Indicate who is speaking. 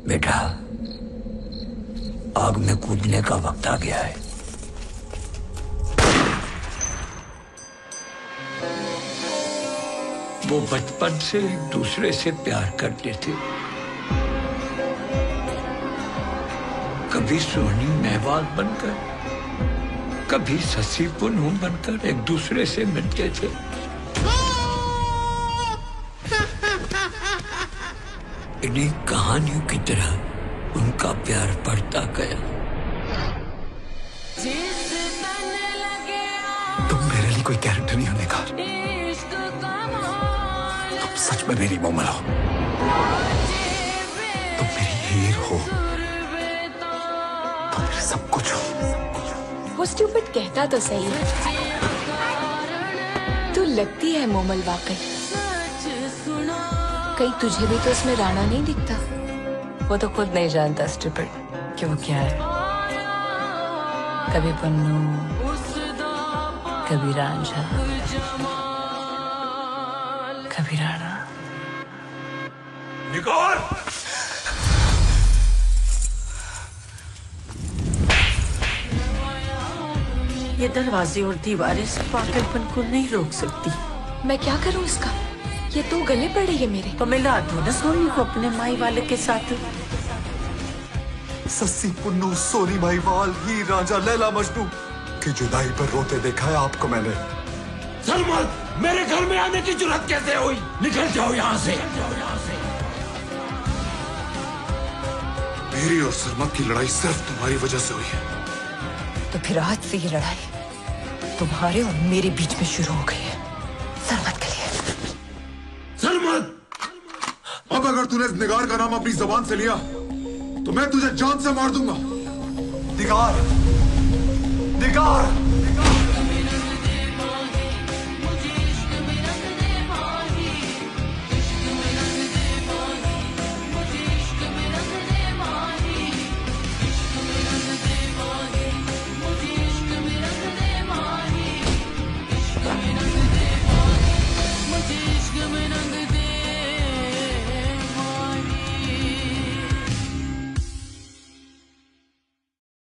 Speaker 1: बेटा, आग में कूदने का वक्त आ गया है। वो बचपन से एक दूसरे से प्यार करते थे। कभी सोनी नेहवाल बनकर, कभी शशि पुन्नू बनकर एक दूसरे से मिलते थे। इन्हीं कहानियों की तरह उनका प्यार बढ़ता गया।
Speaker 2: तुम मेरे लिए कोई कैरेक्टर नहीं होने का। तुम सच में मेरी मोमल हो। तुम मेरी हीर हो। तुम मेरे सब कुछ हो।
Speaker 3: वो स्टूपिड कहता तो सही है। तू लगती है मोमल वाकई। कहीं तुझे भी तो उसमें राणा नहीं दिखता?
Speaker 4: वो तो खुद नहीं जानता स्टूपिड कि वो क्या है। कभी पन्नू, कभी रांझा, कभी राणा।
Speaker 2: निकोल!
Speaker 5: ये दरवाजे और दीवारें इस पागलपन को नहीं रोक सकती।
Speaker 3: मैं क्या करूं इसका? ये तो गले पड़ रही है मेरे।
Speaker 5: तो मिला दो ना सोनी को अपने माई वाले के साथ।
Speaker 2: शशि पुन्नू, सोनी भाईवाल, हीर रांझा, लैला मजनू की जुदाई पर रोते देखा है आपको मैंने।
Speaker 1: सलमान, मेरे घर में आने की जुर्रत कैसे हुई? निकल जाओ यहाँ से।
Speaker 2: मेरी और सरमत की लड़ाई सिर्फ तुम्हारी वजह से हुई है।
Speaker 4: तो फिर आज से ये लड़ाई तुम्हारे और मेरे बीच में शुरू हो गई है, सरमत के लिए।
Speaker 1: सलमान!
Speaker 2: अब अगर तूने निगार का नाम अपनी जबान से लिया तो मैं तुझे जान से मार दूंगा। निगार! निगार!